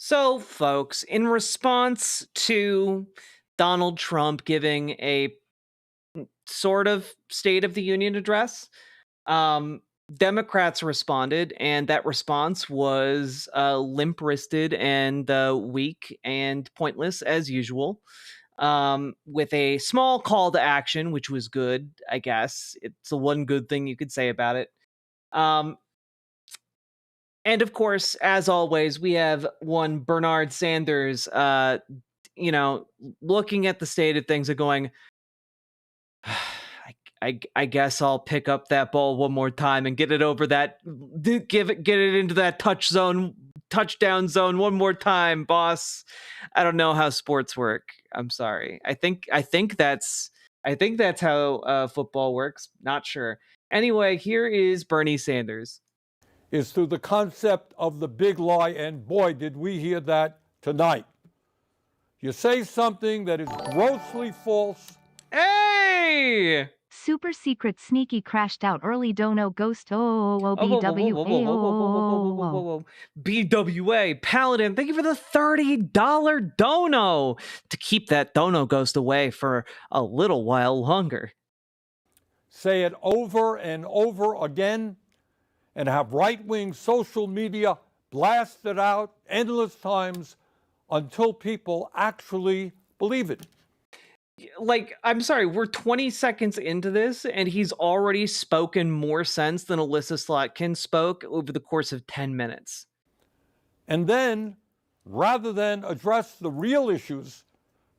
So, folks, in response to Donald Trump giving a sort of State of the Union address, um, Democrats responded, and that response was limp wristed and weak and pointless as usual, with a small call to action, which was good, I guess. It's the one good thing you could say about it. Um, and of course, as always, we have one Bernard Sanders, looking at the state of things and going, I guess I'll pick up that ball one more time and get it over that, get it into that touchdown zone one more time, boss. I don't know how sports work. I'm sorry. I think that's how football works. Not sure. Anyway, here is Bernie Sanders. Is through the concept of the big lie, and boy, did we hear that tonight. You say something that is grossly false. Hey! Super secret sneaky crashed out early dono ghost BWA Paladin, thank you for the $30 dono to keep that dono ghost away for a little while longer. Say it over and over again and have right-wing social media blast it out endless times until people actually believe it. Like, I'm sorry, we're 20 seconds into this, and he's already spoken more sense than Alyssa Slotkin spoke over the course of 10 minutes. And then, rather than address the real issues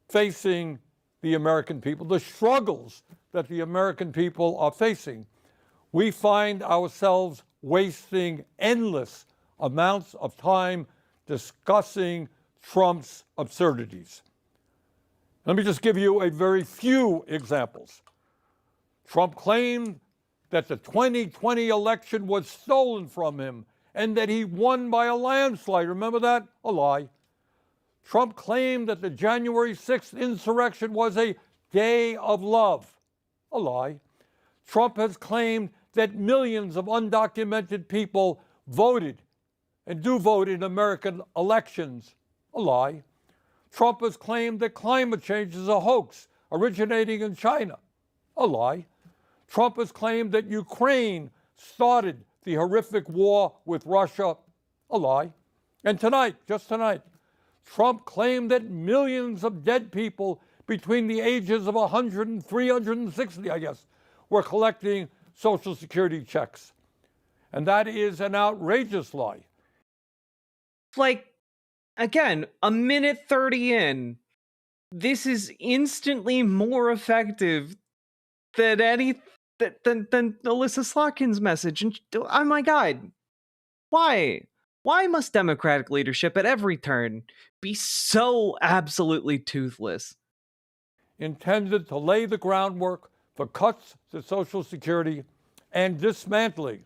facing the American people, the struggles that the American people are facing, we find ourselves wasting endless amounts of time discussing Trump's absurdities. Let me just give you a very few examples. Trump claimed that the 2020 election was stolen from him and that he won by a landslide. Remember that? A lie. Trump claimed that the January 6th insurrection was a day of love. A lie. Trump has claimed that millions of undocumented people voted and do vote in American elections. A lie. Trump has claimed that climate change is a hoax originating in China. A lie. Trump has claimed that Ukraine started the horrific war with Russia. A lie. And tonight, just tonight, Trump claimed that millions of dead people between the ages of 100 and 360, I guess, were collecting Social Security checks. And that is an outrageous lie. Like, again, a minute 30 in, this is instantly more effective than than Alyssa Slotkin's message. And oh my God, why? Why must Democratic leadership at every turn be so absolutely toothless? Intended to lay the groundwork for cuts to Social Security and dismantling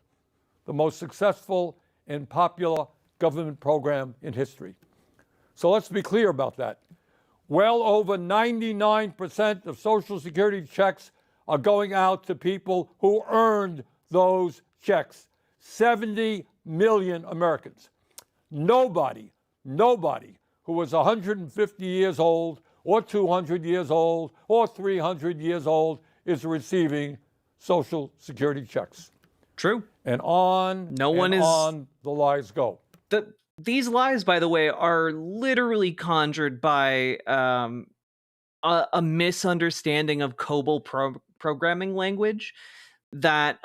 the most successful and popular government program in history. So let's be clear about that. Well over 99% of Social Security checks are going out to people who earned those checks. 70 million Americans. Nobody who was 150 years old or 200 years old or 300 years old is receiving Social Security checks. True. And on on the lies go. These lies, by the way, are literally conjured by a misunderstanding of COBOL programming language that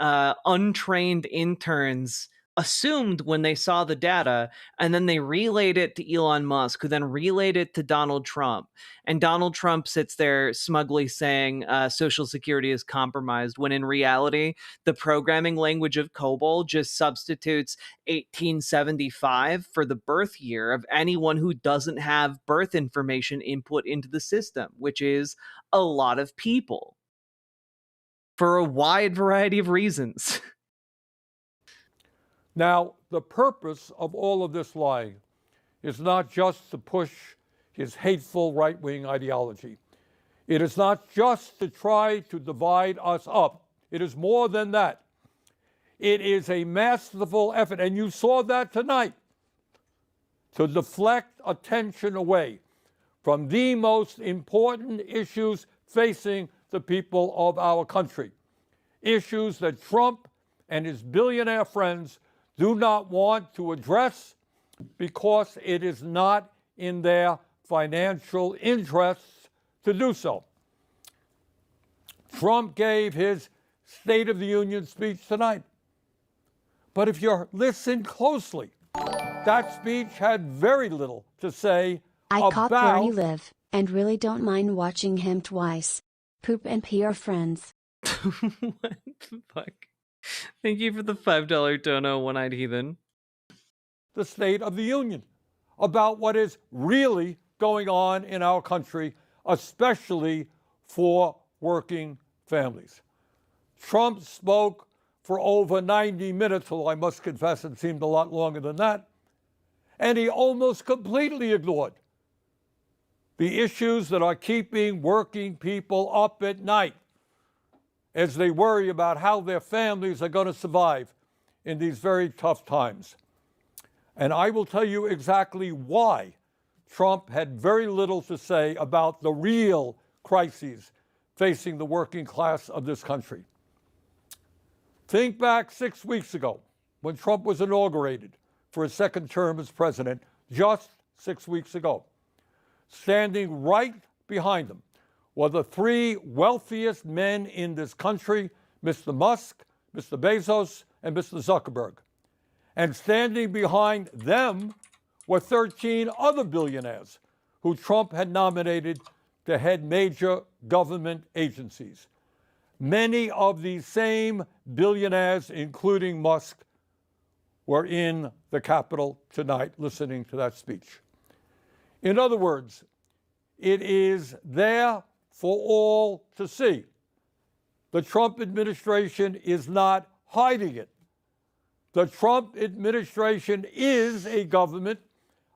untrained interns assumed when they saw the data, and then they relayed it to Elon Musk, who then relayed it to Donald Trump. And Donald Trump sits there smugly saying Social Security is compromised, when in reality, the programming language of COBOL just substitutes 1875 for the birth year of anyone who doesn't have birth information input into the system, which is a lot of people, for a wide variety of reasons. Now, the purpose of all of this lying is not just to push his hateful right-wing ideology. It is not just to try to divide us up. It is more than that. It is a masterful effort, and you saw that tonight. to deflect attention away from the most important issues facing the people of our country, issues that Trump and his billionaire friends do not want to address because it is not in their financial interests to do so. Trump gave his State of the Union speech tonight. But if you listen closely, that speech had very little to say I caught where about you live, and really don't mind watching him twice. Poop and pee are friends. What the fuck? Thank you for the $5 dono, one-eyed heathen. the State of the Union, about what is really going on in our country, especially for working families. Trump spoke for over 90 minutes, although I must confess it seemed a lot longer than that, and he almost completely ignored the issues that are keeping working people up at night as they worry about how their families are going to survive in these very tough times. And I will tell you exactly why Trump had very little to say about the real crises facing the working class of this country. Think back 6 weeks ago when Trump was inaugurated for his second term as president, just 6 weeks ago. Standing right behind him were the three wealthiest men in this country, Mr. Musk, Mr. Bezos, and Mr. Zuckerberg. And standing behind them were 13 other billionaires who Trump had nominated to head major government agencies. Many of these same billionaires, including Musk, were in the Capitol tonight listening to that speech. In other words, it is there for all to see. The Trump administration is not hiding it. The Trump administration is a government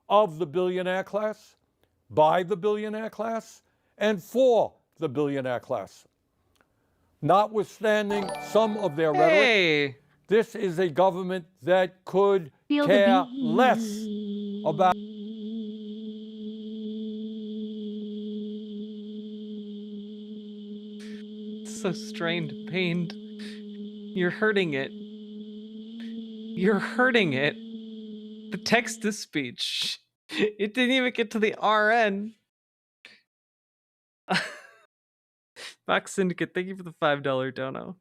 of the billionaire class, by the billionaire class, and for the billionaire class. Notwithstanding some of their rhetoric, this is a government that could Feel the care beat. less about So strained, pained. You're hurting it. You're hurting it. The text-to-speech. It didn't even get to the RN. Fox Syndicate, thank you for the $5 dono.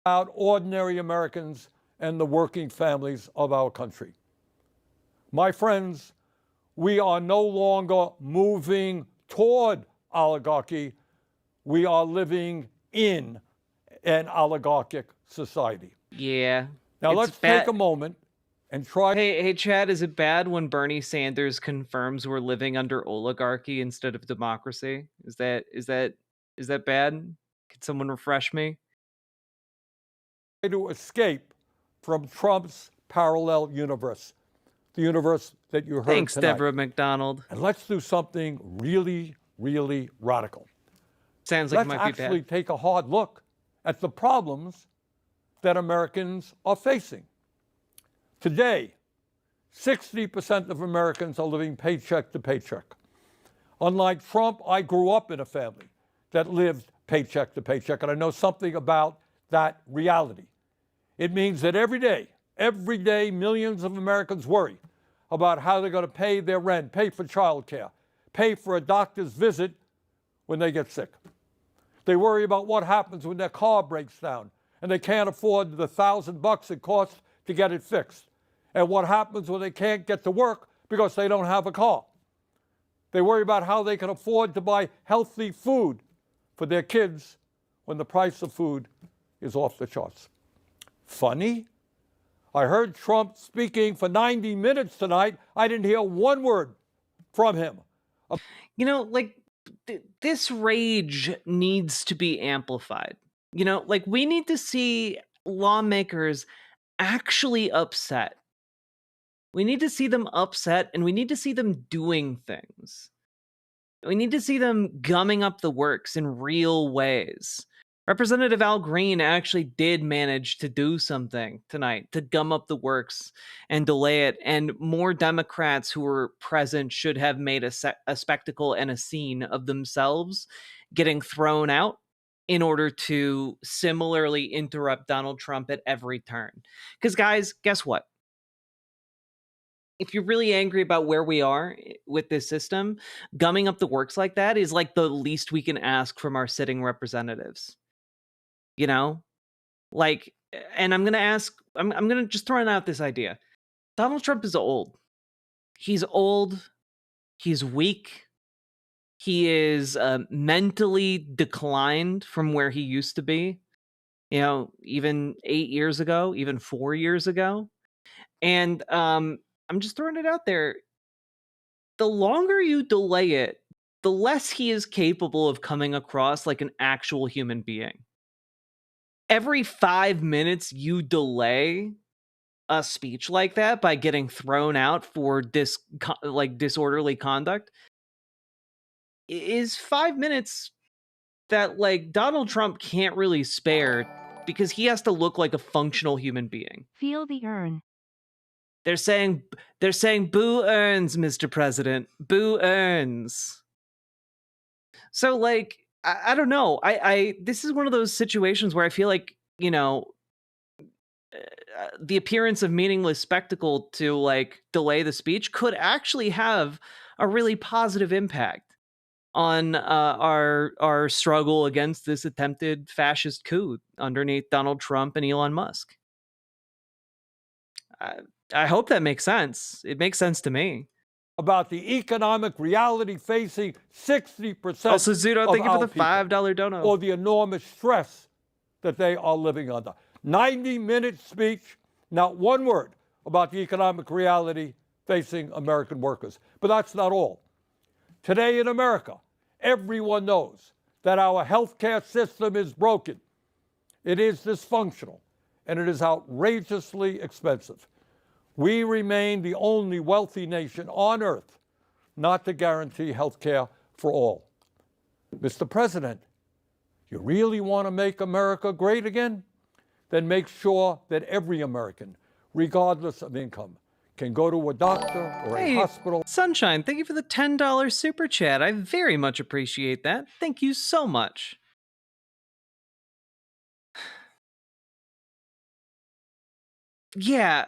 ordinary Americans and the working families of our country. My friends, we are no longer moving toward oligarchy. We are living in an oligarchic society. Yeah. Now it's let's bad. take a moment and try. Hey, Chad, is it bad when Bernie Sanders confirms we're living under oligarchy instead of democracy? Is that bad? Can someone refresh me? to escape from Trump's parallel universe, the universe that you heard Thanks, tonight. Deborah McDonald. And let's do something really, really radical. Sounds like Let's it might be actually bad. take a hard look at the problems that Americans are facing. Today, 60% of Americans are living paycheck to paycheck. Unlike Trump, I grew up in a family that lived paycheck to paycheck, and I know something about that reality. It means that every day, millions of Americans worry about how they're going to pay their rent, pay for childcare, pay for a doctor's visit when they get sick. They worry about what happens when their car breaks down and they can't afford the $1,000 it costs to get it fixed. And what happens when they can't get to work because they don't have a car. They worry about how they can afford to buy healthy food for their kids when the price of food is off the charts. Funny? I heard Trump speaking for 90 minutes tonight. I didn't hear one word from him. You know, like, this rage needs to be amplified. You know, like, we need to see lawmakers actually upset. We need to see them upset, and we need to see them doing things. We need to see them gumming up the works in real ways. Representative Al Green actually did manage to do something tonight to gum up the works and delay it. And more Democrats who were present should have made a spectacle and a scene of themselves getting thrown out in order to similarly interrupt Donald Trump at every turn. Because, guys, guess what? If you're really angry about where we are with this system, gumming up the works like that is like the least we can ask from our sitting representatives. You know, like, and I'm gonna ask, I'm gonna just throw out this idea. Donald Trump is old. He's old. He's weak. He is mentally declined from where he used to be. You know, even 8 years ago, even 4 years ago. And I'm just throwing it out there. The longer you delay it, the less he is capable of coming across like an actual human being. Every 5 minutes you delay a speech like that by getting thrown out for disorderly conduct is 5 minutes that like Donald Trump can't really spare because he has to look like a functional human being. Feel the urn. They're saying boo earns, Mr. President. Boo earns. So like I don't know. I this is one of those situations where I feel like, you know, the appearance of meaningless spectacle to like delay the speech could actually have a really positive impact on our struggle against this attempted fascist coup underneath Donald Trump and Elon Musk. I hope that makes sense. It makes sense to me. About the economic reality facing 60% Also, Zudo, of thank you for our the people, $5 dono. or the enormous stress that they are living under. 90-minute speech, not one word about the economic reality facing American workers. But that's not all. Today in America, everyone knows that our healthcare system is broken. It is dysfunctional, and it is outrageously expensive. We remain the only wealthy nation on earth not to guarantee health care for all. Mr. President, you really want to make America great again? Then make sure that every American, regardless of income, can go to a doctor or a hospital. Sunshine, thank you for the $10 super chat. I very much appreciate that. Thank you so much. Yeah.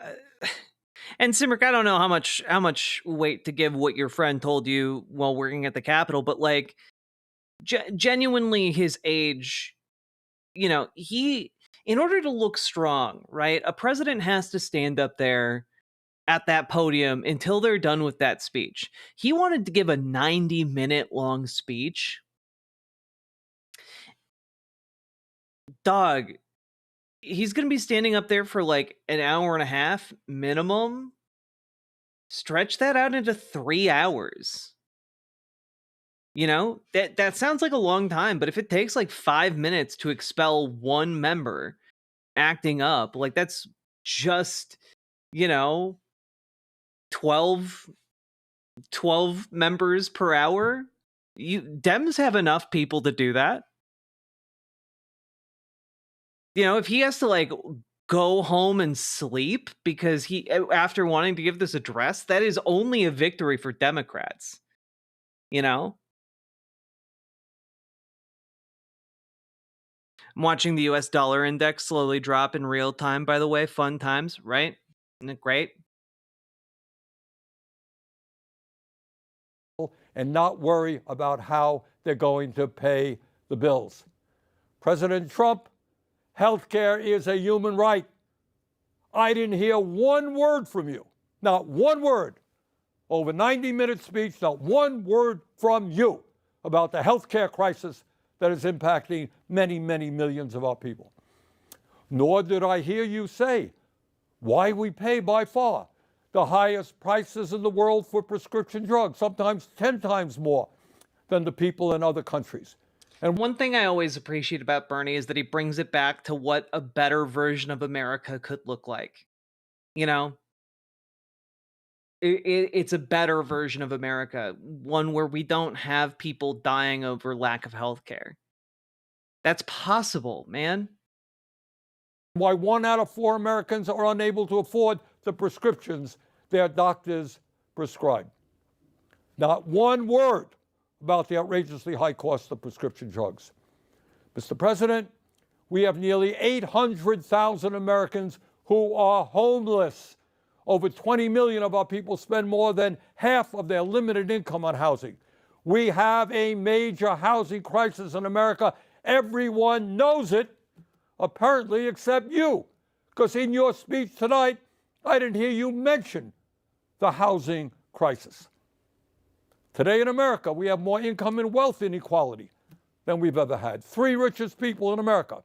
And Simric, I don't know how much weight to give what your friend told you while working at the Capitol, but like genuinely his age, you know, in order to look strong, right? A president has to stand up there at that podium until they're done with that speech. He wanted to give a 90-minute long speech. Dog, he's going to be standing up there for like an hour and a half minimum. Stretch that out into 3 hours. You know, that sounds like a long time, but if it takes like 5 minutes to expel one member acting up, like that's just, you know, 12 members per hour. Dems have enough people to do that. You know, if he has to like go home and sleep because after wanting to give this address, that is only a victory for Democrats. You know? I'm watching the US dollar index slowly drop in real time, by the way. Fun times, right? Isn't it great? And not worry about how they're going to pay the bills. President Trump, health care is a human right. I didn't hear one word from you, not one word. Over 90-minute speech, not one word from you about the health care crisis that is impacting many, many millions of our people. Nor did I hear you say why we pay by far the highest prices in the world for prescription drugs, sometimes 10 times more than the people in other countries. And one thing I always appreciate about Bernie is that he brings it back to what a better version of America could look like. You know? It's a better version of America, one where we don't have people dying over lack of health care. That's possible, man. Why 1 out of 4 Americans are unable to afford the prescriptions their doctors prescribe. Not one word about the outrageously high cost of prescription drugs. Mr. President, we have nearly 800,000 Americans who are homeless. Over 20 million of our people spend more than half of their limited income on housing. We have a major housing crisis in America. Everyone knows it, apparently, except you, because in your speech tonight, I didn't hear you mention the housing crisis. Today in America, we have more income and wealth inequality than we've ever had. 3 richest people in America,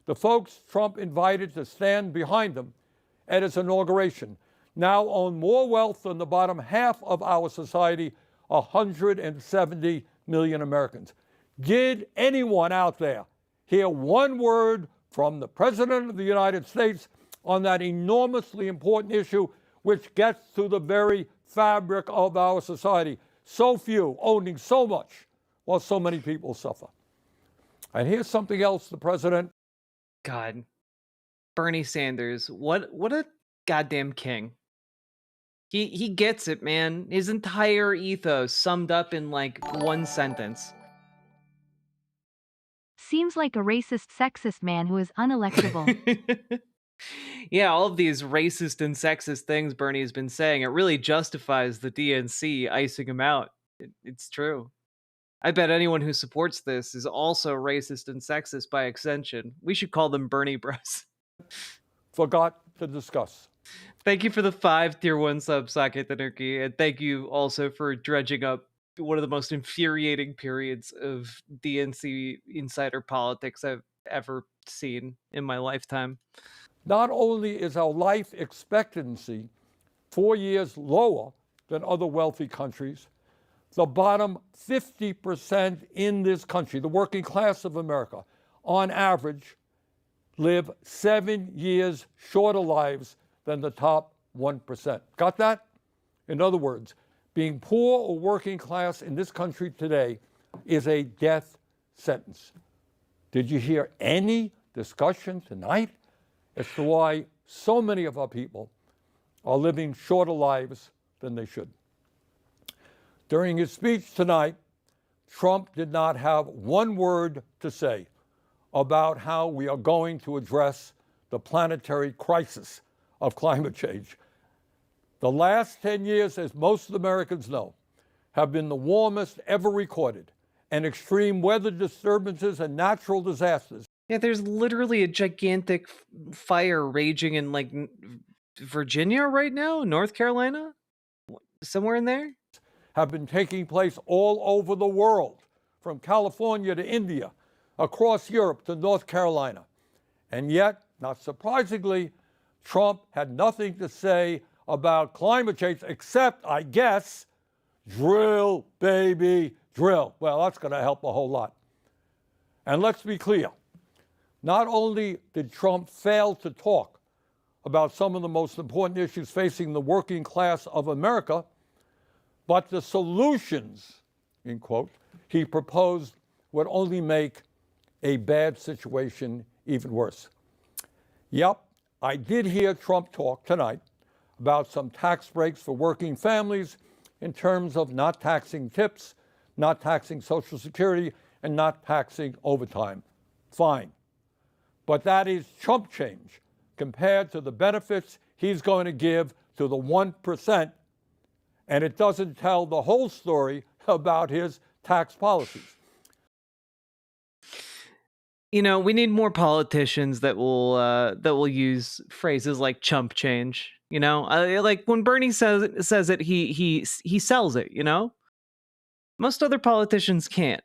the folks Trump invited to stand behind him at his inauguration, now own more wealth than the bottom half of our society, 170 million Americans. Did anyone out there hear one word from the President of the United States on that enormously important issue, which gets to the very fabric of our society? So few owning so much while so many people suffer. And here's something else the president. God, Bernie Sanders, what a goddamn king. He gets it, man. His entire ethos summed up in like one sentence. Seems like a racist, sexist man who is unelectable. Yeah, all of these racist and sexist things Bernie has been saying, it really justifies the DNC icing him out. It's true. I bet anyone who supports this is also racist and sexist by extension. We should call them Bernie Bros. Forgot to discuss. Thank you for the 5 tier 1 sub, Socket Anarchy, and thank you also for dredging up one of the most infuriating periods of DNC insider politics I've ever seen in my lifetime. Not only is our life expectancy 4 years lower than other wealthy countries, the bottom 50% in this country, the working class of America, on average, live 7 years shorter lives than the top 1%. Got that? In other words, being poor or working class in this country today is a death sentence. Did you hear any discussion tonight as to why so many of our people are living shorter lives than they should? During his speech tonight, Trump did not have one word to say about how we are going to address the planetary crisis of climate change. The last 10 years, as most Americans know, have been the warmest ever recorded, and extreme weather disturbances and natural disasters. Yeah, there's literally a gigantic fire raging in like Virginia right now, North Carolina, somewhere in there. Have been taking place all over the world, from California to India, across Europe to North Carolina. And yet, not surprisingly, Trump had nothing to say about climate change except, I guess, drill, baby, drill. Well, that's going to help a whole lot. And let's be clear, not only did Trump fail to talk about some of the most important issues facing the working class of America, but the solutions, in quote, he proposed would only make a bad situation even worse. Yep, I did hear Trump talk tonight about some tax breaks for working families in terms of not taxing tips, not taxing Social Security, and not taxing overtime. Fine. But that is chump change compared to the benefits he's going to give to the 1%, and it doesn't tell the whole story about his tax policies. You know, we need more politicians that will use phrases like chump change. You know, like when Bernie says it, he sells it. You know, most other politicians can't.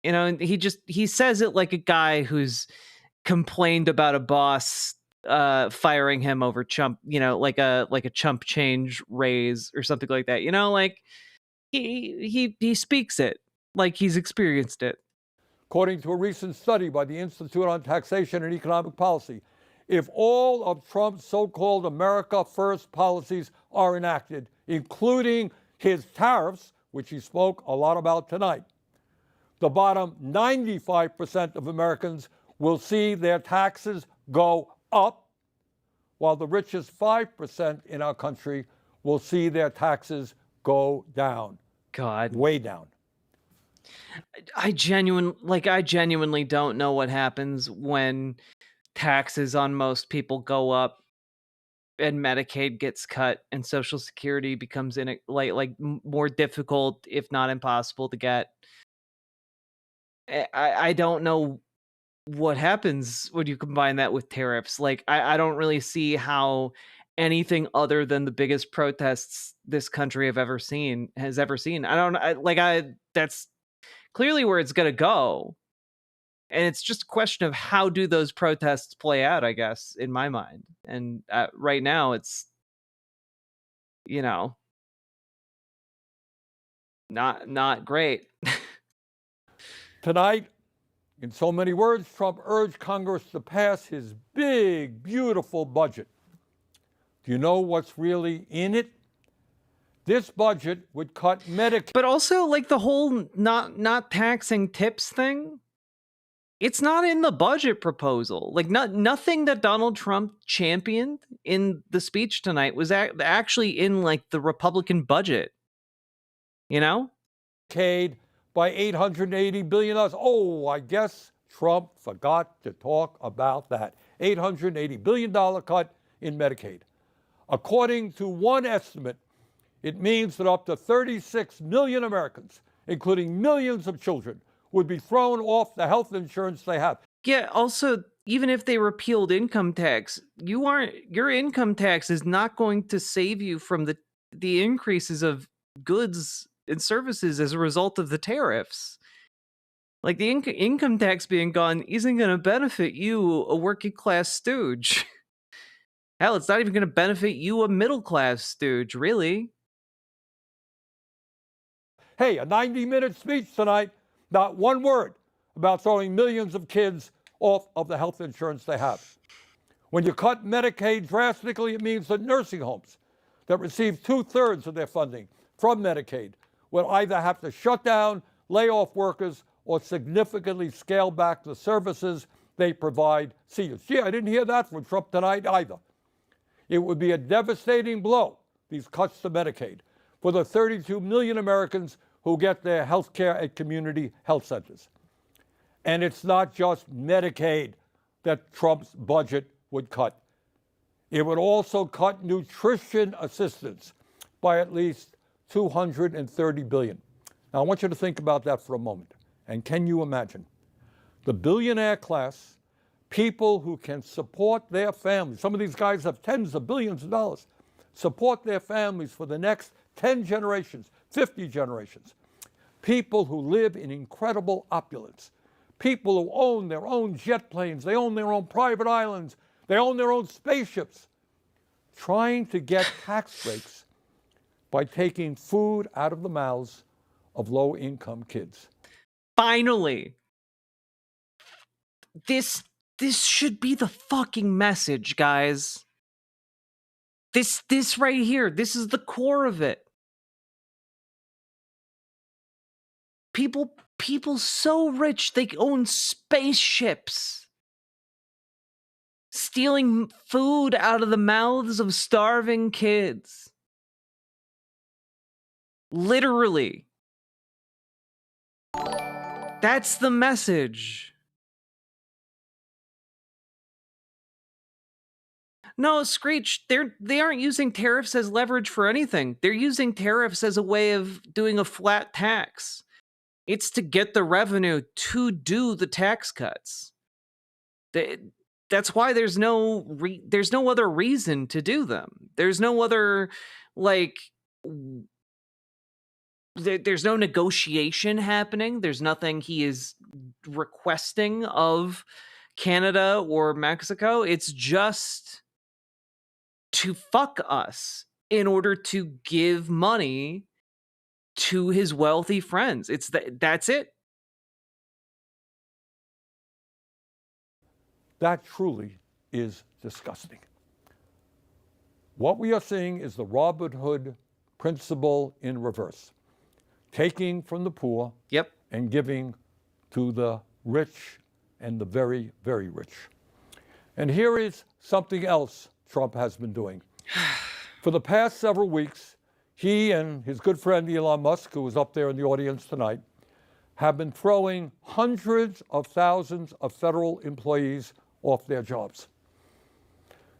You know, and he says it like a guy who's complained about a boss firing him over chump. You know, like a chump change raise or something like that. You know, like he speaks it like he's experienced it. According to a recent study by the Institute on Taxation and Economic Policy, if all of Trump's so-called America First policies are enacted, including his tariffs, which he spoke a lot about tonight, The bottom 95% of Americans will see their taxes go up, while the richest 5% in our country will see their taxes go down. God. Way down. I genuinely don't know what happens when taxes on most people go up and Medicaid gets cut and Social Security becomes more difficult, if not impossible, to get. I don't know what happens when you combine that with tariffs. Like, I don't really see how anything other than the biggest protests this country has ever seen. That's clearly where it's gonna go. And it's just a question of how do those protests play out, I guess, in my mind. And right now, it's, you know, not great. Tonight, in so many words, Trump urged Congress to pass his big, beautiful budget. Do you know what's really in it? This budget would cut Medicaid. But also, like, the whole not taxing tips thing, it's not in the budget proposal. Like, nothing that Donald Trump championed in the speech tonight was actually in, like, the Republican budget. You know? By $880 billion. Oh, I guess Trump forgot to talk about that. $880 billion cut in Medicaid. According to one estimate, it means that up to 36 million Americans, including millions of children, would be thrown off the health insurance they have. Yeah, also, even if they repealed income tax, your income tax is not going to save you from the increases of goods and services as a result of the tariffs. Like, the income tax being gone isn't going to benefit you, a working class stooge. Hell, it's not even going to benefit you, a middle class stooge, really. Hey, a 90-minute speech tonight, not one word about throwing millions of kids off of the health insurance they have. When you cut Medicaid drastically, it means that nursing homes that receive 2/3 of their funding from Medicaid will either have to shut down, lay off workers, or significantly scale back the services they provide seniors. Gee, I didn't hear that from Trump tonight either. It would be a devastating blow, these cuts to Medicaid, for the 32 million Americans who get their health care at community health centers. And it's not just Medicaid that Trump's budget would cut. It would also cut nutrition assistance by at least $230 billion. Now, I want you to think about that for a moment. And can you imagine the billionaire class, people who can support their families? Some of these guys have tens of billions of dollars, support their families for the next 10 generations, 50 generations. People who live in incredible opulence. People who own their own jet planes, they own their own private islands, they own their own spaceships, trying to get tax breaks by taking food out of the mouths of low-income kids. Finally, this should be the fucking message, guys. This right here, this is the core of it. People so rich they own spaceships, stealing food out of the mouths of starving kids. Literally. That's the message. No, Screech, they aren't using tariffs as leverage for anything. They're using tariffs as a way of doing a flat tax. It's to get the revenue to do the tax cuts. That's why there's no other reason to do them. There's no other, like, there's no negotiation happening. There's nothing he is requesting of Canada or Mexico. It's just to fuck us in order to give money to his wealthy friends. That's it. That truly is disgusting. What we are seeing is the Robin Hood principle in reverse. Taking from the poor Yep. and giving to the rich and the very, very rich. And here is something else Trump has been doing. For the past several weeks, he and his good friend Elon Musk, who was up there in the audience tonight, have been throwing hundreds of thousands of federal employees off their jobs.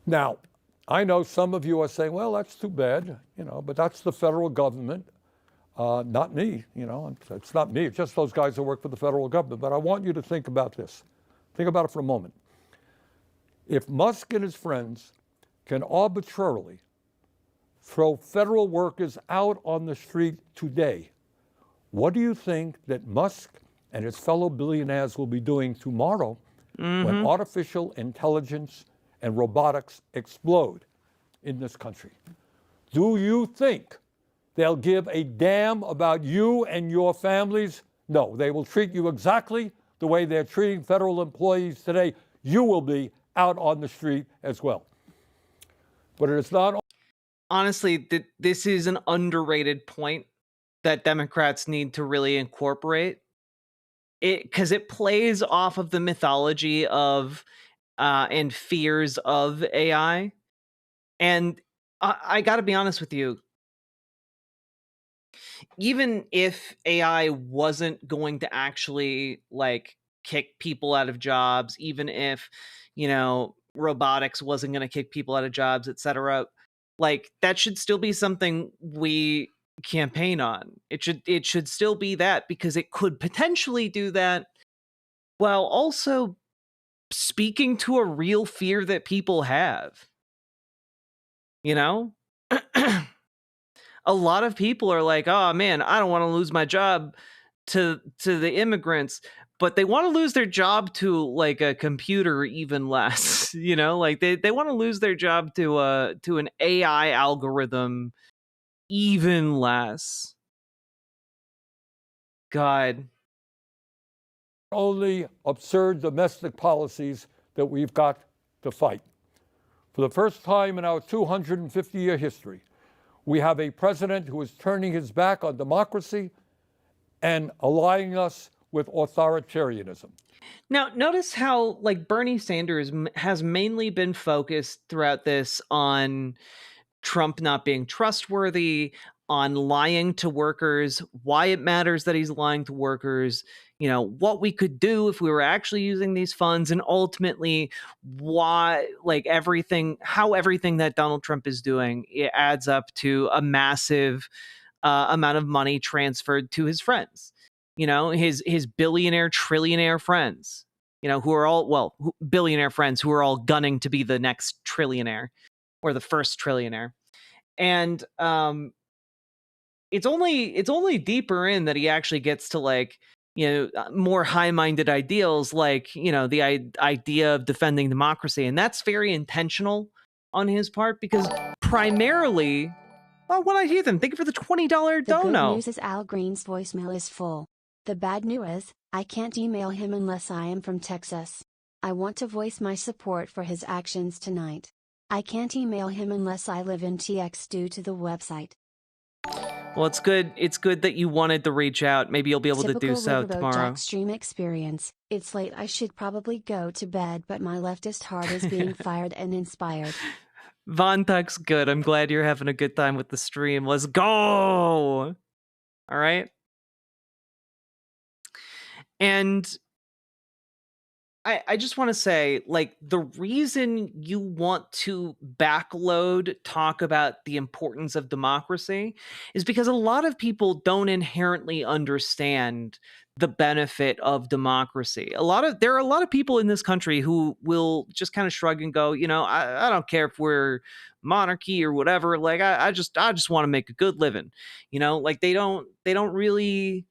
Now, I know some of you are saying, well, that's too bad, but that's the federal government, not me, it's not me, it's just those guys who work for the federal government. But I want you to think about this. Think about it for a moment. If Musk and his friends can arbitrarily throw federal workers out on the street today, what do you think that Musk and his fellow billionaires will be doing tomorrow when artificial intelligence and robotics explode in this country? Do you think they'll give a damn about you and your families? No, they will treat you exactly the way they're treating federal employees today. You will be out on the street as well. But it is not. Honestly, this is an underrated point that Democrats need to really incorporate. Because it plays off of the mythology of and fears of AI. And I got to be honest with you, even if AI wasn't going to actually like kick people out of jobs, even if, robotics wasn't going to kick people out of jobs, etc., like that should still be something we campaign on. It should still be that, because it could potentially do that while also speaking to a real fear that people have. A lot of people are like, oh man, I don't want to lose my job to the immigrants, but they want to lose their job to like a computer even less. Like they want to lose their job to an AI algorithm even less. God. Only absurd domestic policies that we've got to fight. For the first time in our 250-year history, we have a president who is turning his back on democracy and allying us with authoritarianism. Now, notice how like Bernie Sanders has mainly been focused throughout this on Trump not being trustworthy, on lying to workers, why it matters that he's lying to workers, what we could do if we were actually using these funds, and ultimately why, like how everything that Donald Trump is doing, it adds up to a massive amount of money transferred to his friends, his billionaire, trillionaire friends, who are all, billionaire friends who are all gunning to be the next trillionaire or the first trillionaire. And it's only deeper in that he actually gets to like, more high-minded ideals, like, the idea of defending democracy. And that's very intentional on his part, because primarily, well, when I hear them, thank you for the $20 The good dono. news is Al Green's voicemail is full. The bad news is, I can't email him unless I am from Texas. I want to voice my support for his actions tonight. I can't email him unless I live in TX due to the website. Well, it's good. It's good that you wanted to reach out. Maybe you'll be able to do so Riverboat tomorrow. Jack stream experience. It's late. I should probably go to bed, but my leftist heart is being fired and inspired. Von Tuck's good. I'm glad you're having a good time with the stream. Let's go. All right. And I just want to say, like, the reason you want to backload talk about the importance of democracy is because a lot of people don't inherently understand the benefit of democracy. There are a lot of people in this country who will just kind of shrug and go, I don't care if we're monarchy or whatever. Like, I just want to make a good living. Like they don't really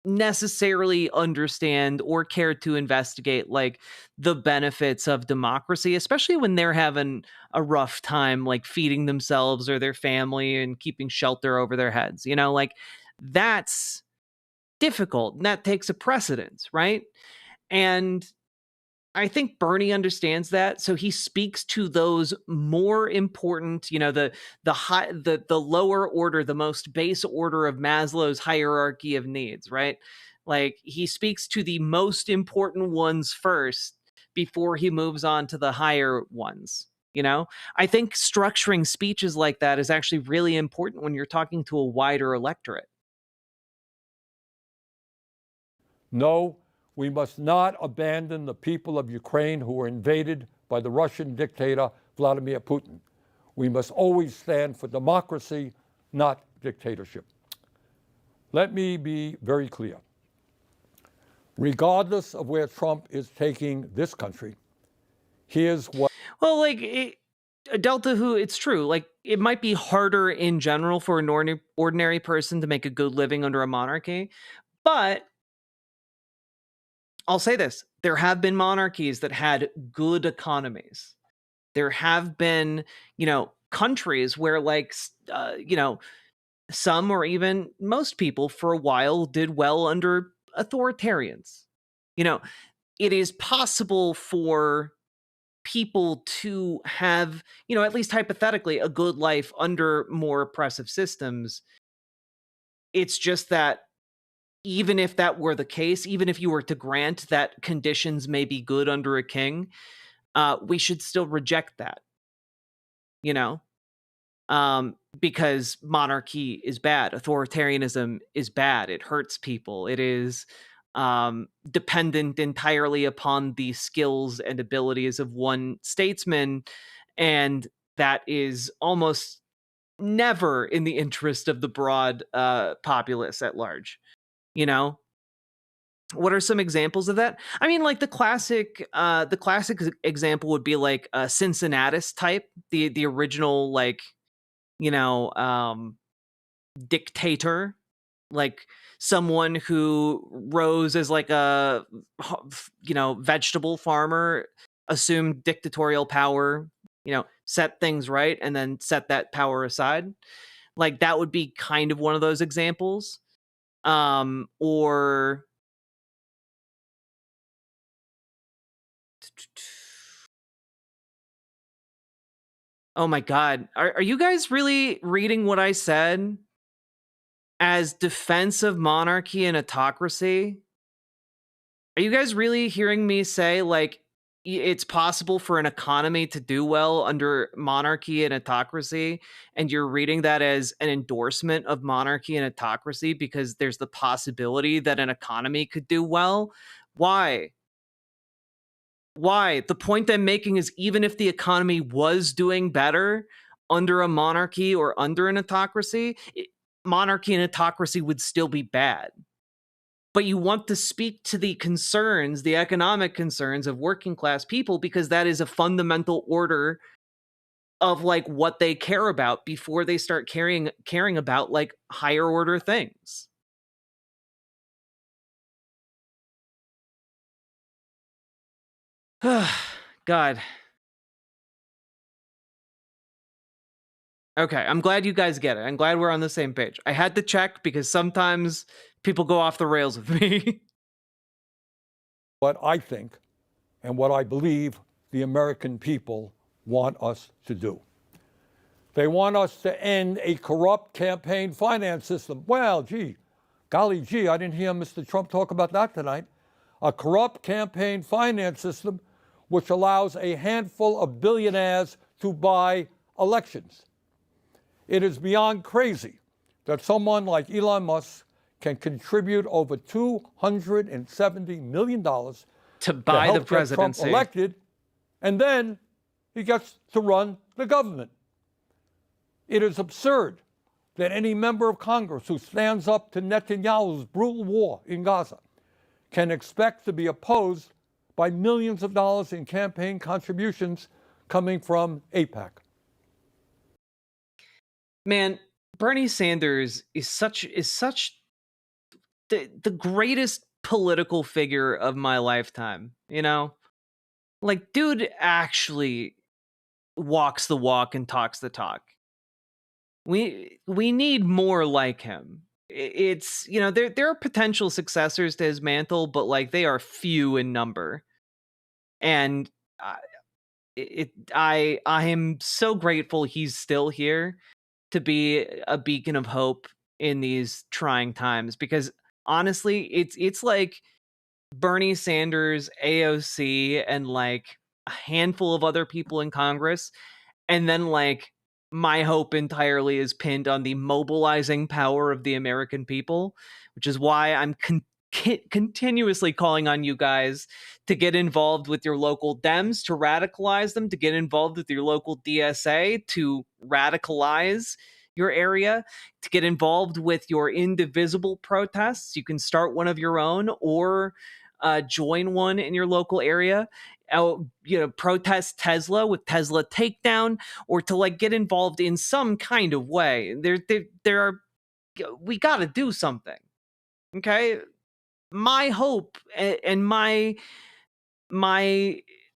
necessarily understand or care to investigate like the benefits of democracy, especially when they're having a rough time like feeding themselves or their family and keeping shelter over their heads. Like that's difficult and that takes a precedence, right? And I think Bernie understands that, so he speaks to those more important, the lower order, the most base order of Maslow's hierarchy of needs, right? Like he speaks to the most important ones first before he moves on to the higher ones. I think structuring speeches like that is actually really important when you're talking to a wider electorate. No, we must not abandon the people of Ukraine who were invaded by the Russian dictator Vladimir Putin. We must always stand for democracy, not dictatorship. Let me be very clear. Regardless of where Trump is taking this country, here's what. Well, Delta Who, it's true. Like, it might be harder in general for an ordinary person to make a good living under a monarchy, but I'll say this: there have been monarchies that had good economies. There have been, countries where, some or even most people for a while did well under authoritarians. It is possible for people to have, at least hypothetically, a good life under more oppressive systems. It's just that even if that were the case, even if you were to grant that conditions may be good under a king, we should still reject that, you know? Because monarchy is bad. Authoritarianism is bad. It hurts people. It is dependent entirely upon the skills and abilities of one statesman. And that is almost never in the interest of the broad populace at large. What are some examples of that? I mean, like the classic example would be like a Cincinnatus type, the original, like, dictator, like someone who rose as like a vegetable farmer, assumed dictatorial power, set things right, and then set that power aside. Like that would be kind of one of those examples. Or oh my god, are you guys really reading what I said as defense of monarchy and autocracy? Are you guys really hearing me say, like, it's possible for an economy to do well under monarchy and autocracy, and you're reading that as an endorsement of monarchy and autocracy because there's the possibility that an economy could do well? Why? Why? The point I'm making is even if the economy was doing better under a monarchy or under an autocracy, monarchy and autocracy would still be bad. But you want to speak to the concerns, the economic concerns of working class people, because that is a fundamental order of like what they care about before they start caring about like higher order things. God. Okay, I'm glad you guys get it. I'm glad we're on the same page. I had to check because sometimes people go off the rails with me. What I think and what I believe the American people want us to do. They want us to end a corrupt campaign finance system. Well, golly gee, I didn't hear Mr. Trump talk about that tonight. A corrupt campaign finance system which allows a handful of billionaires to buy elections. It is beyond crazy that someone like Elon Musk can contribute over $270 million to buy to the help presidency. Get Trump elected, and then he gets to run the government. It is absurd that any member of Congress who stands up to Netanyahu's brutal war in Gaza can expect to be opposed by millions of dollars in campaign contributions coming from AIPAC. Man, Bernie Sanders is such the greatest political figure of my lifetime, Like, dude actually walks the walk and talks the talk. We need more like him. It's, there are potential successors to his mantle, but like they are few in number. And I am so grateful he's still here to be a beacon of hope in these trying times, because honestly, it's like Bernie Sanders, AOC, and like a handful of other people in Congress, and then like my hope entirely is pinned on the mobilizing power of the American people, which is why I'm continuously calling on you guys to get involved with your local Dems, to radicalize them, to get involved with your local DSA, to radicalize your area, to get involved with your indivisible protests. You can start one of your own, or join one in your local area. Protest Tesla with Tesla takedown, or to like get involved in some kind of way. There are, we got to do something. Okay, my hope and my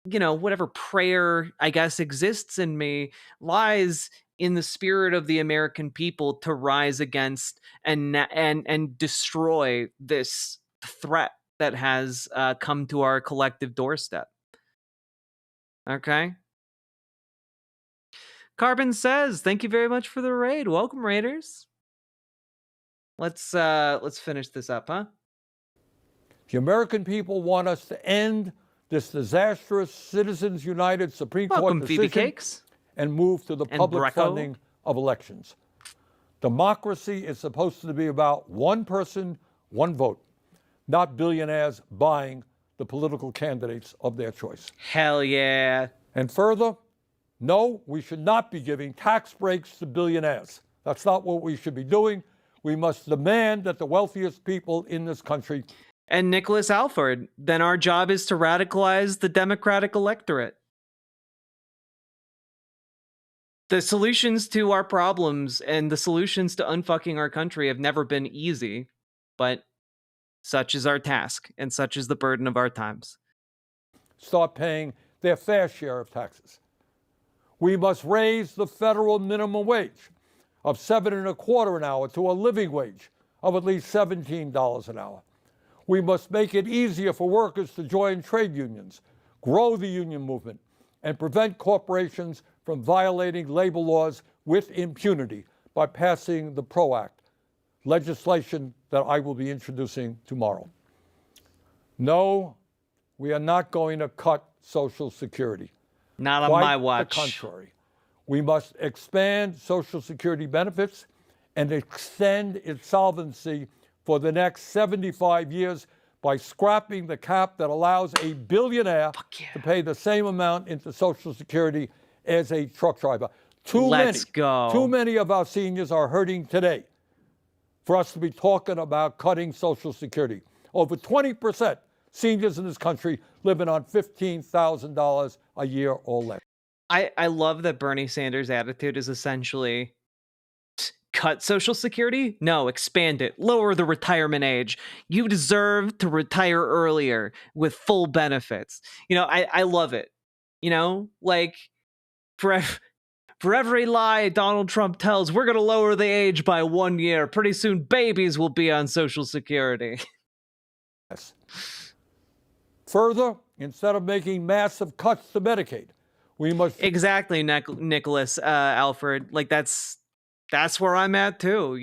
whatever prayer I guess exists in me lies in the spirit of the American people to rise against and destroy this threat that has come to our collective doorstep. Okay. Carbon says, "Thank you very much for the raid. Welcome, raiders." Let's finish this up, huh? The American people want us to end this disastrous Citizens United Supreme Welcome, Court Phoebe decision Cakes. and move to the And public Brecco. funding of elections. Democracy is supposed to be about one person, one vote, not billionaires buying the political candidates of their choice. Hell yeah. And further, no, we should not be giving tax breaks to billionaires. That's not what we should be doing. We must demand that the wealthiest people in this country. And Nicholas Alford, then our job is to radicalize the Democratic electorate. The solutions to our problems and the solutions to unfucking our country have never been easy, but such is our task, and such is the burden of our times. Start paying their fair share of taxes. We must raise the federal minimum wage of $7.25 an hour to a living wage of at least $17 an hour. We must make it easier for workers to join trade unions, grow the union movement, and prevent corporations from violating labor laws with impunity by passing the PRO Act, legislation that I will be introducing tomorrow. No, we are not going to cut Social Security. Not on Quite my watch. the contrary. We must expand Social Security benefits and extend its solvency for the next 75 years by scrapping the cap that allows a billionaire to pay the same amount into Social Security as a truck driver. Too many of our seniors are hurting today for us to be talking about cutting Social Security. Over 20% seniors in this country living on $15,000 a year or less. I love that Bernie Sanders' attitude is essentially cut Social Security? No, expand it. Lower the retirement age. You deserve to retire earlier with full benefits. I love it. Like for every lie Donald Trump tells, we're going to lower the age by 1 year. Pretty soon babies will be on Social Security. Yes. Further, instead of making massive cuts to Medicaid, we must... Exactly, Nicholas Alfred. Like that's where I'm at too,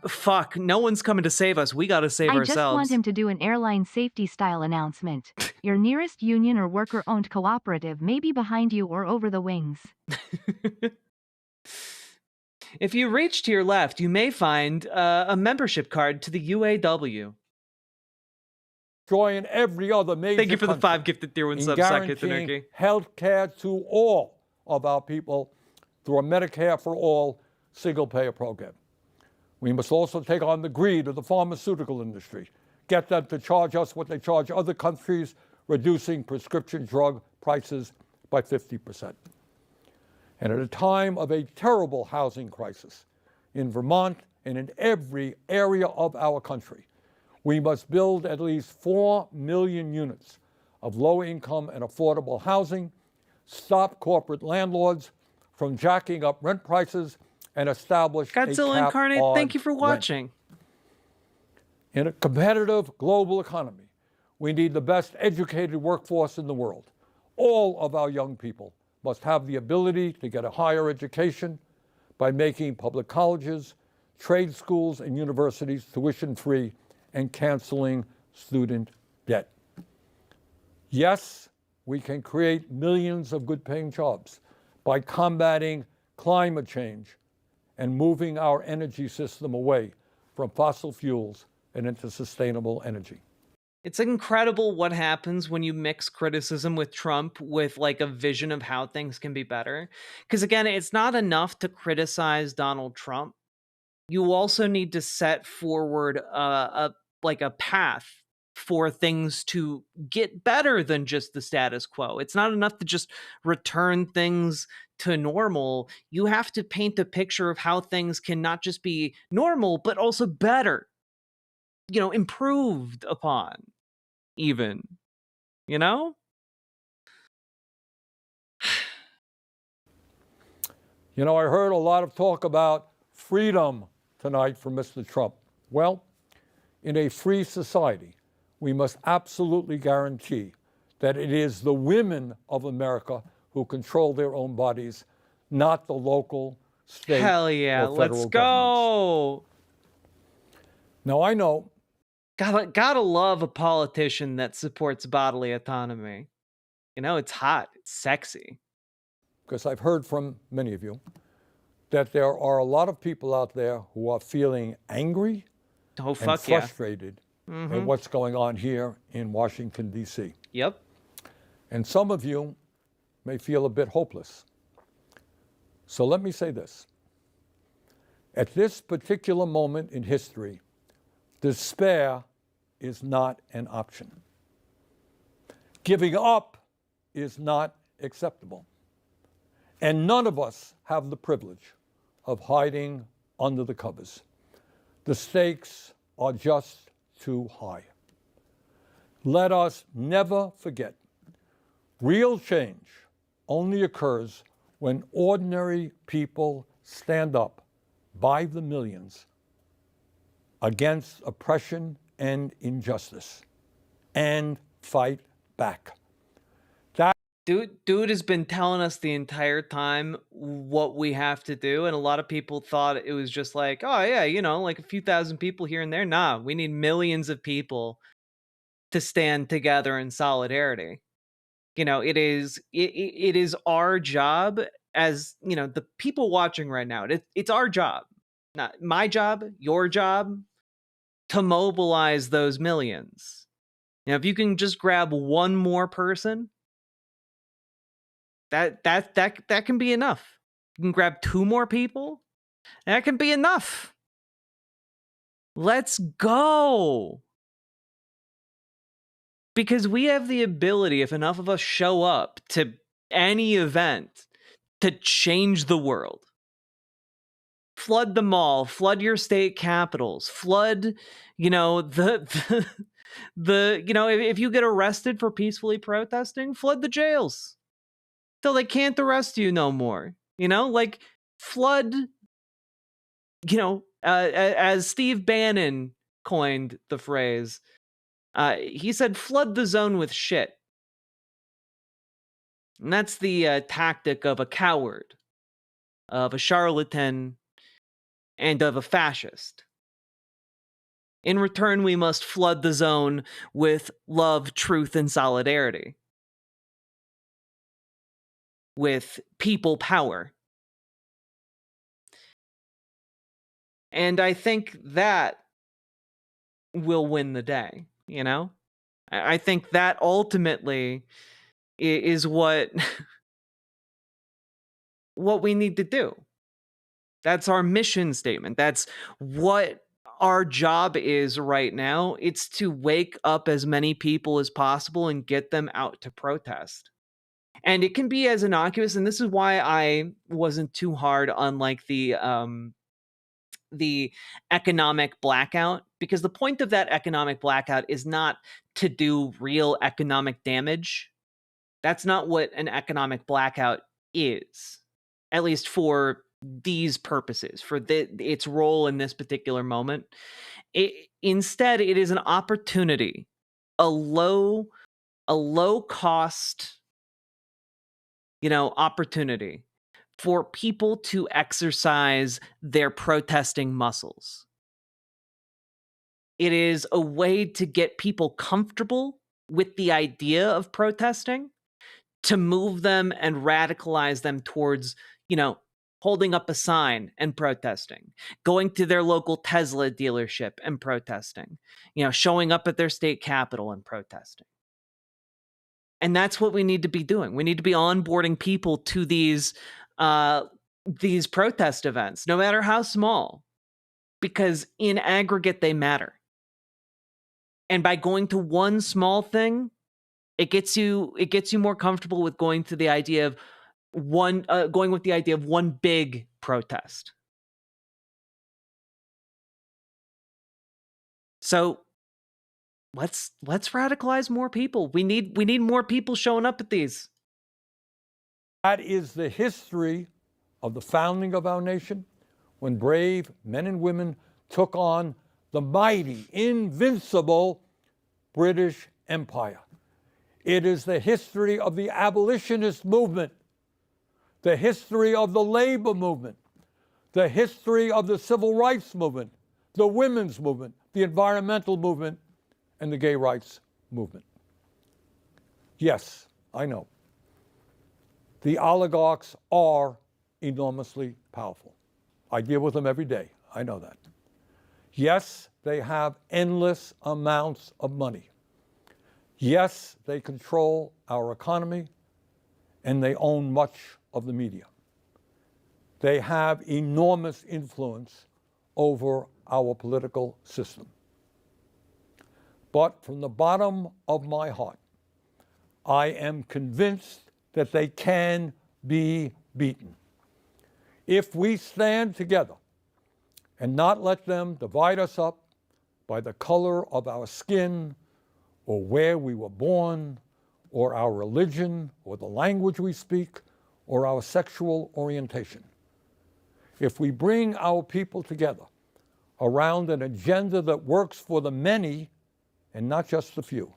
fuck, no one's coming to save us. We got to save ourselves. I just want him to do an airline safety style announcement. Your nearest union or worker-owned cooperative may be behind you or over the wings. If you reach to your left, you may find a membership card to the UAW. Join every other major Thank you for the 5 gifted tier 1 subs, guaranteeing health care to all of our people through a Medicare for All single-payer program. We must also take on the greed of the pharmaceutical industry, get them to charge us what they charge other countries, reducing prescription drug prices by 50%. And at a time of a terrible housing crisis in Vermont and in every area of our country, we must build at least 4 million units of low-income and affordable housing, stop corporate landlords from jacking up rent prices, and establish Godzilla a cap Incarnate, on thank you for rent. watching. In a competitive global economy, We need the best educated workforce in the world. All of our young people must have the ability to get a higher education by making public colleges, trade schools, and universities tuition-free and canceling student debt. Yes, we can create millions of good-paying jobs by combating climate change and moving our energy system away from fossil fuels and into sustainable energy. It's incredible what happens when you mix criticism with Trump with like a vision of how things can be better. Because again, it's not enough to criticize Donald Trump. You also need to set forward a path for things to get better than just the status quo. It's not enough to just return things to normal. You have to paint a picture of how things can not just be normal, but also better, improved upon, even, you know? You know, I heard a lot of talk about freedom tonight from Mr. Trump. Well, in a free society, we must absolutely guarantee that it is the women of America who control their own bodies, not the local, state, Hell yeah, or federal let's governments. go. Now, I know Gotta love a politician that supports bodily autonomy. It's hot, it's sexy. because I've heard from many of you, that there are a lot of people out there who are feeling angry Oh, and fuck yeah. frustrated at what's going on here in Washington, D.C. Yep. And some of you may feel a bit hopeless. So let me say this. At this particular moment in history, despair is not an option. Giving up is not acceptable. And none of us have the privilege of hiding under the covers. The stakes are just too high. Let us never forget, real change only occurs when ordinary people stand up by the millions against oppression and injustice and fight back. Dude has been telling us the entire time what we have to do, and a lot of people thought it was just like, oh yeah, like a few thousand people here and there. Nah, we need millions of people to stand together in solidarity. It is our job as, the people watching right now. It's our job, not my job, your job, to mobilize those millions. If you can just grab one more person, that can be enough. You can grab two more people, that can be enough. Let's go. Because we have the ability, if enough of us show up to any event, to change the world. Flood the mall, flood your state capitals, flood, if you get arrested for peacefully protesting, flood the jails till they can't arrest you no more. Flood, as Steve Bannon coined the phrase, he said, flood the zone with shit. And that's the tactic of a coward, of a charlatan, and of a fascist. In return, we must flood the zone with love, truth, and solidarity. With people power. And I think that will win the day, I think that ultimately is what we need to do. That's our mission statement. That's what our job is right now. It's to wake up as many people as possible and get them out to protest. And it can be as innocuous, and this is why I wasn't too hard on like the economic blackout, because the point of that economic blackout is not to do real economic damage. That's not what an economic blackout is, at least for these purposes, for its role in this particular moment. Instead, it is an opportunity a low cost, opportunity for people to exercise their protesting muscles. It is a way to get people comfortable with the idea of protesting, to move them and radicalize them towards, holding up a sign and protesting, going to their local Tesla dealership and protesting, showing up at their state capitol and protesting. And that's what we need to be doing. We need to be onboarding people to these protest events, no matter how small, because in aggregate they matter. And by going to one small thing, it gets you more comfortable with going with the idea of one big protest. So let's radicalize more people. We need more people showing up at these. That is the history of the founding of our nation, when brave men and women took on the mighty, invincible British Empire. It is the history of the abolitionist movement, the history of the labor movement, the history of the civil rights movement, the women's movement, the environmental movement, and the gay rights movement. Yes, I know. The oligarchs are enormously powerful. I deal with them every day. I know that. Yes, they have endless amounts of money. Yes, they control our economy, and they own much of the media. They have enormous influence over our political system. But from the bottom of my heart, I am convinced that they can be beaten. If we stand together and not let them divide us up by the color of our skin, or where we were born, or our religion, or the language we speak, or our sexual orientation. If we bring our people together around an agenda that works for the many and not just the few,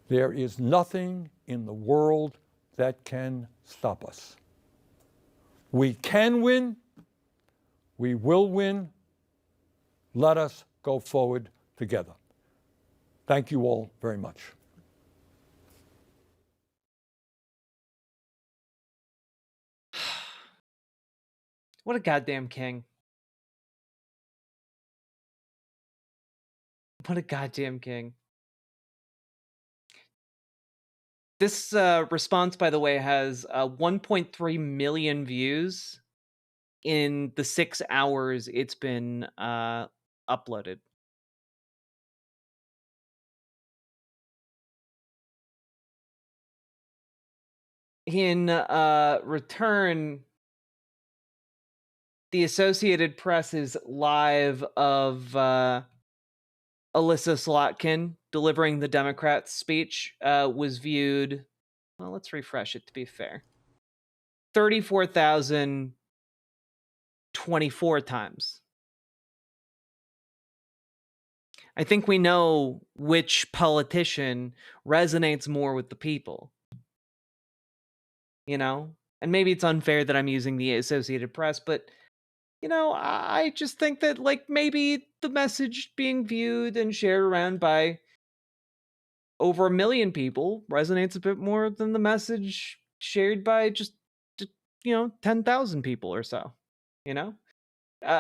there is nothing in the world that can stop us. We can win. We will win. Let us go forward together. Thank you all very much. What a goddamn king. What a goddamn king. This response, by the way, has 1.3 million views in the 6 hours it's been uploaded. In return, the Associated Press's live of Alyssa Slotkin delivering the Democrats' speech was viewed, well, let's refresh it to be fair, 34,024 times. I think we know which politician resonates more with the people. And maybe it's unfair that I'm using the Associated Press, but I just think that maybe the message being viewed and shared around by over 1 million people resonates a bit more than the message shared by just 10,000 people or so.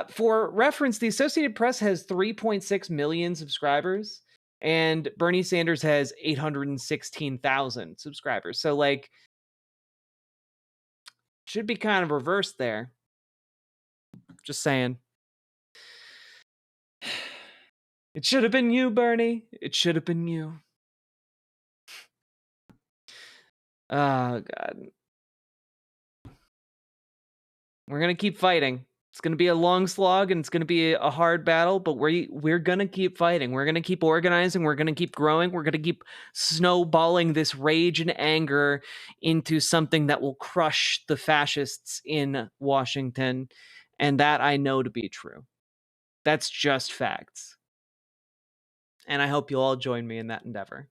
For reference, the Associated Press has 3.6 million subscribers, and Bernie Sanders has 816,000 subscribers. So should be kind of reversed there. Just saying. It should have been you, Bernie. It should have been you. Oh, God. We're going to keep fighting. It's going to be a long slog, and it's going to be a hard battle, but we're going to keep fighting. We're going to keep organizing. We're going to keep growing. We're going to keep snowballing this rage and anger into something that will crush the fascists in Washington. And that I know to be true. That's just facts. And I hope you'll all join me in that endeavor.